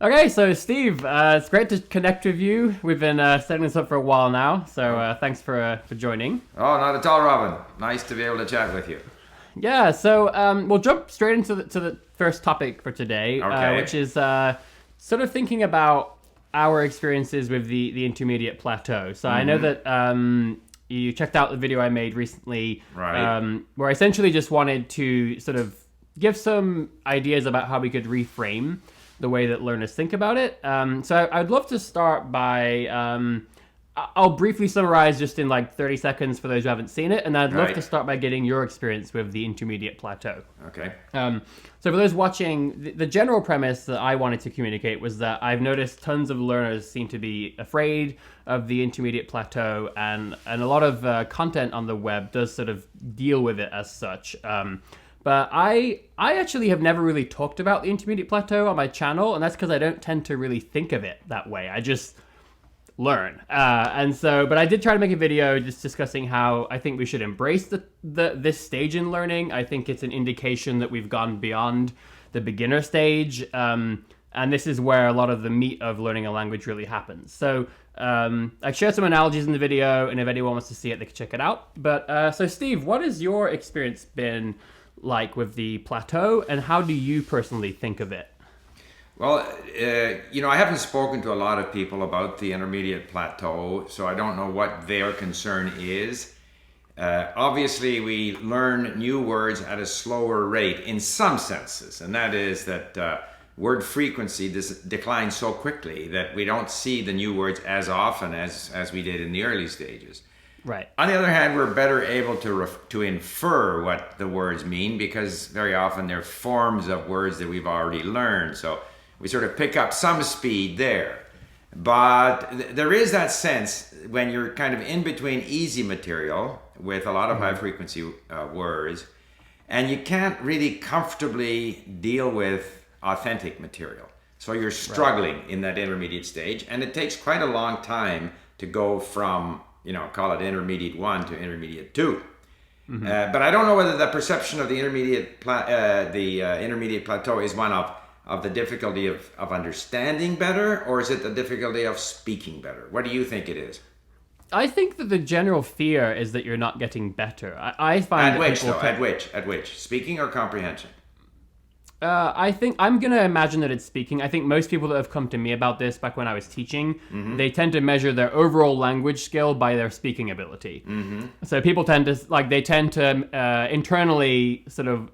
Okay, so Steve, it's great to connect with you. We've been setting this up for a while now, so thanks for joining. Oh, not at all, Robin. Nice to be able to chat with you. Yeah, so we'll jump straight into the first topic for today, Okay. which is sort of thinking about our experiences with the Intermediate Plateau. So I know that you checked out the video I made recently, Right. where I essentially just wanted to sort of give some ideas about how we could reframe the way that learners think about it. So I'd love to start by I'll briefly summarize just in like 30 seconds for those who haven't seen it, and I'd love to Right. start by getting your experience with the Intermediate Plateau. Okay. So for those watching, the general premise that I wanted to communicate was that I've noticed tons of learners seem to be afraid of the Intermediate Plateau, and a lot of content on the web does sort of deal with it as such. But I actually have never really talked about the Intermediate Plateau on my channel, and that's because I don't tend to really think of it that way. I just learn. But I did try to make a video just discussing how I think we should embrace this stage in learning. I think it's an indication that we've gone beyond the beginner stage. And this is where a lot of the meat of learning a language really happens. So I shared some analogies in the video, and if anyone wants to see it, they can check it out. But so Steve, what has your experience been like with the plateau, and how do you personally think of it? Well, I haven't spoken to a lot of people about the intermediate plateau, so I don't know what their concern is. Obviously, we learn new words at a slower rate in some senses, and that is that word frequency declines so quickly that we don't see the new words as often as we did in the early stages. Right. On the other hand, we're better able to infer what the words mean because very often they're forms of words that we've already learned. So we sort of pick up some speed there. But there is that sense when you're kind of in between easy material with a lot of high frequency words, and you can't really comfortably deal with authentic material. So you're struggling in that intermediate stage, and it takes quite a long time to go from, call it intermediate 1 to intermediate 2. But I don't know whether the perception of the intermediate intermediate plateau is one of the difficulty of understanding better, or is it the difficulty of speaking better? What do you think it is? I think that the general fear is that you're not getting better. I find At that which, people though? At which? Speaking or comprehension? I think I'm gonna imagine that it's speaking. I think most people that have come to me about this back when I was teaching, they tend to measure their overall language skill by their speaking ability. So people tend to internally sort of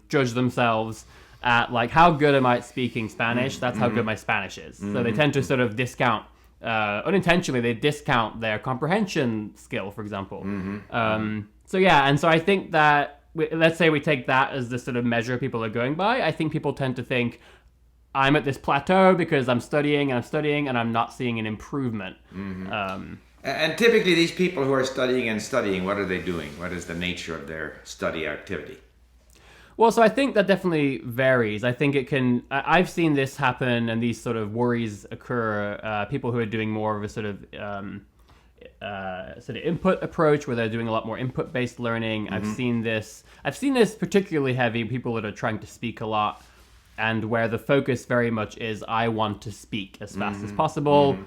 judge themselves at like how good am I at speaking Spanish? That's how good my Spanish is. So they tend to sort of discount unintentionally. They discount their comprehension skill, for example. So I think that. Let's say we take that as the sort of measure people are going by. I think people tend to think I'm at this plateau because I'm studying and I'm not seeing an improvement. And typically these people who are studying, what are they doing? What is the nature of their study activity? Well, so I think that definitely varies. I think it can. I've seen this happen, and these sort of worries occur. People who are doing more of a sort of input approach where they're doing a lot more input-based learning. I've seen this particularly heavy people that are trying to speak a lot and where the focus very much is I want to speak as fast as possible.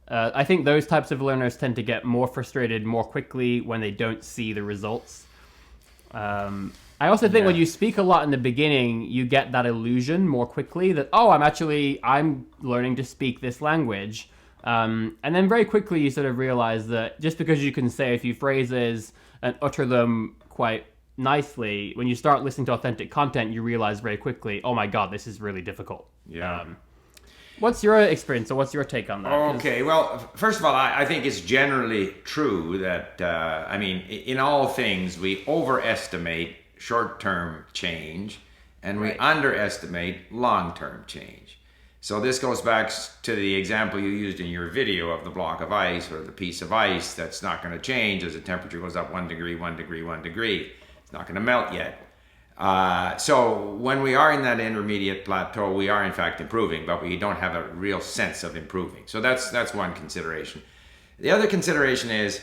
I think those types of learners tend to get more frustrated more quickly when they don't see the results. I also think when you speak a lot in the beginning, you get that illusion more quickly that, I'm learning to speak this language. And then very quickly you sort of realize that just because you can say a few phrases and utter them quite nicely, when you start listening to authentic content, you realize very quickly, oh my God, this is really difficult. Yeah. What's your experience or what's your take on that? Okay, well, first of all, I think it's generally true that, in all things, we overestimate short-term change and we underestimate long-term change. So this goes back to the example you used in your video of the block of ice or the piece of ice that's not going to change as the temperature goes up 1 degree, 1 degree, 1 degree. It's not going to melt yet. So when we are in that intermediate plateau, we are in fact improving, but we don't have a real sense of improving. So that's one consideration. The other consideration is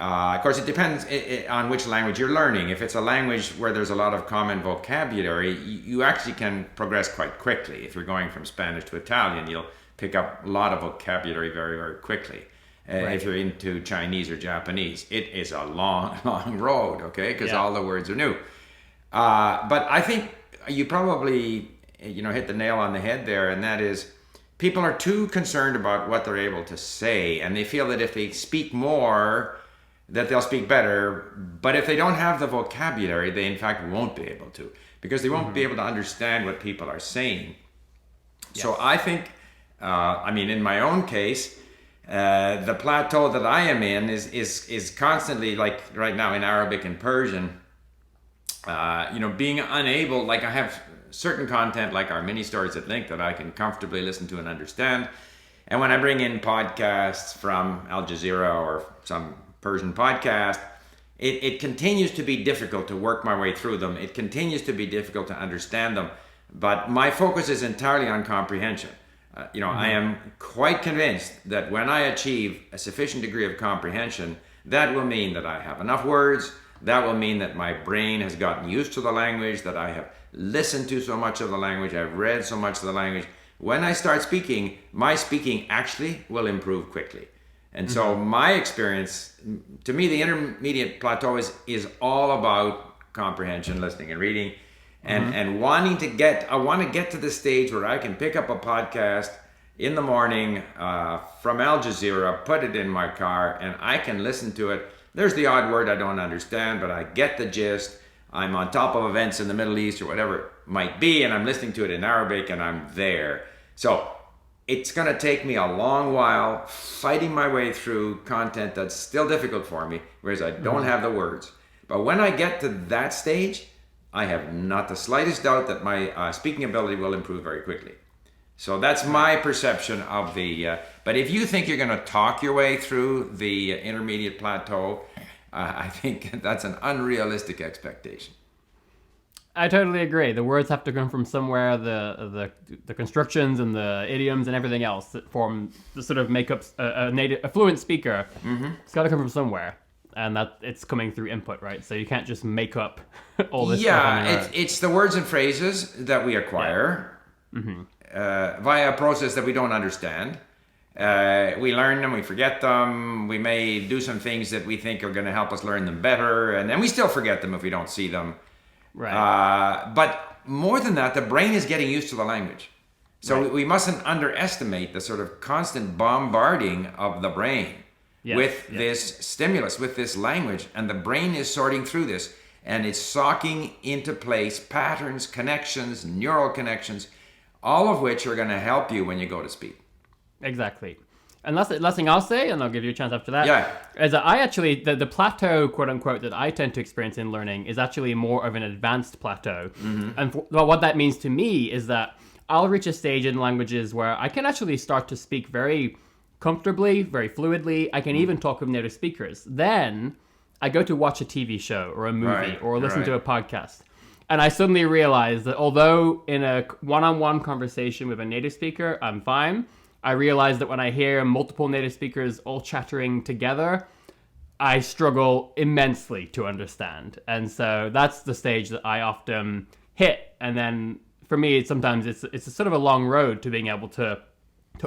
Of course, it depends on which language you're learning. If it's a language where there's a lot of common vocabulary, you actually can progress quite quickly. If you're going from Spanish to Italian, you'll pick up a lot of vocabulary very, very quickly. Right. If you're into Chinese or Japanese, it is a long, long road, okay? Because all the words are new. But I think you probably, hit the nail on the head there, and that is people are too concerned about what they're able to say, and they feel that if they speak more, that they'll speak better. But if they don't have the vocabulary, they in fact won't be able to, because they won't be able to understand what people are saying. Yes. So I think, in my own case, the plateau that I am in is constantly, like right now in Arabic and Persian, being unable, like I have certain content like our mini stories at Link that I can comfortably listen to and understand. And when I bring in podcasts from Al Jazeera or some Persian podcast, it continues to be difficult to work my way through them. It continues to be difficult to understand them. But my focus is entirely on comprehension. I am quite convinced that when I achieve a sufficient degree of comprehension, that will mean that I have enough words. That will mean that my brain has gotten used to the language, that I have listened to so much of the language, I've read so much of the language. When I start speaking, my speaking actually will improve quickly. And so my experience, to me, the intermediate plateau is all about comprehension, listening and reading. And I want to get to the stage where I can pick up a podcast in the morning from Al Jazeera, put it in my car, and I can listen to it. There's the odd word I don't understand, but I get the gist. I'm on top of events in the Middle East or whatever it might be, and I'm listening to it in Arabic, and I'm there. So it's going to take me a long while fighting my way through content that's still difficult for me, whereas I don't have the words. But when I get to that stage, I have not the slightest doubt that my speaking ability will improve very quickly. So that's my perception of the... but if you think you're going to talk your way through the intermediate plateau, I think that's an unrealistic expectation. I totally agree. The words have to come from somewhere. The constructions and the idioms and everything else that form the sort of make up a fluent speaker. It's got to come from somewhere. And that it's coming through input, right? So you can't just make up all this stuff on your own. It's the words and phrases that we acquire via a process that we don't understand. We learn them, we forget them. We may do some things that we think are going to help us learn them better, and then we still forget them if we don't see them. Right. But more than that, the brain is getting used to the language. So we mustn't underestimate the sort of constant bombarding of the brain. With this stimulus, with this language, and the brain is sorting through this, and it's socking into place patterns, connections, neural connections, all of which are going to help you when you go to speak. Exactly. And last thing I'll say, and I'll give you a chance after that, is that I actually, the plateau, quote unquote, that I tend to experience in learning is actually more of an advanced plateau. And what that means to me is that I'll reach a stage in languages where I can actually start to speak very comfortably, very fluidly. I can even talk with native speakers. Then I go to watch a TV show or a movie or listen to a podcast. And I suddenly realize that although in a one-on-one conversation with a native speaker, I'm fine, I realize that when I hear multiple native speakers all chattering together, I struggle immensely to understand. And so that's the stage that I often hit. And then for me, sometimes it's a sort of a long road to being able to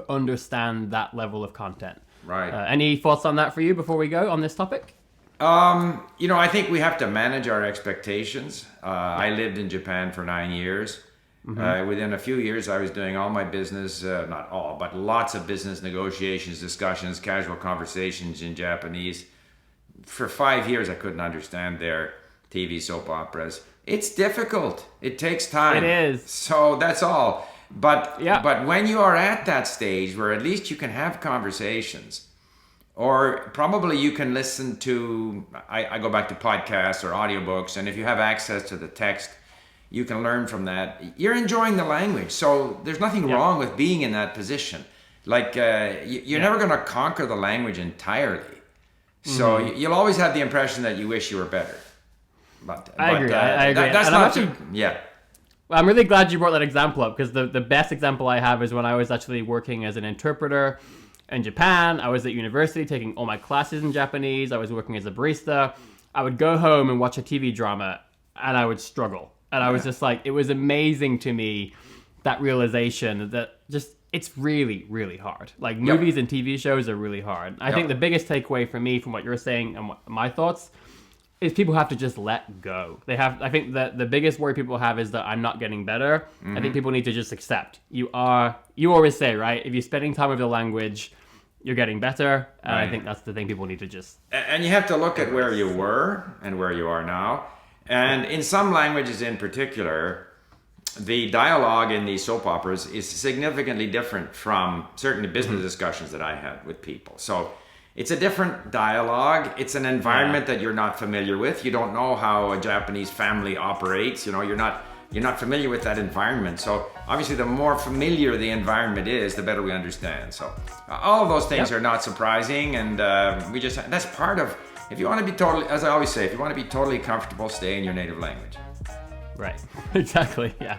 understand that level of content. Right. Any thoughts on that for you before we go on this topic? I think we have to manage our expectations. I lived in Japan for 9 years. Within a few years, I was doing all my business, not all, but lots of business negotiations, discussions, casual conversations in Japanese. For 5 years, I couldn't understand their TV soap operas. It's difficult. It takes time. It is. So that's all. But when you are at that stage where at least you can have conversations, or probably you can listen to, I go back to podcasts or audiobooks, and if you have access to the text, you can learn from that. You're enjoying the language, so there's nothing wrong with being in that position. Like, you're never going to conquer the language entirely. So you'll always have the impression that you wish you were better. I agree. That's not I'm really glad you brought that example up, because the best example I have is when I was actually working as an interpreter in Japan, I was at university taking all my classes in Japanese. I was working as a barista. I would go home and watch a TV drama and I would struggle. And I was just like, it was amazing to me, that realization that just, it's really, really hard. Like movies and TV shows are really hard. I think the biggest takeaway for me from what you're saying and my thoughts is people have to just let go. I think that the biggest worry people have is that I'm not getting better. I think people need to just accept. You always say, right? If you're spending time with the language, you're getting better. And I think that's the thing people need to just... And you have to look at where you were and where you are now. And in some languages in particular, the dialogue in these soap operas is significantly different from certainly business discussions that I had with people. So it's a different dialogue. It's an environment that you're not familiar with. You don't know how a Japanese family operates. You're not familiar with that environment. So obviously the more familiar the environment is, the better we understand. So all of those things are not surprising. And that's part of, if you want to be totally, as I always say, if you want to be totally comfortable, stay in your native language. Right. Exactly. Yeah.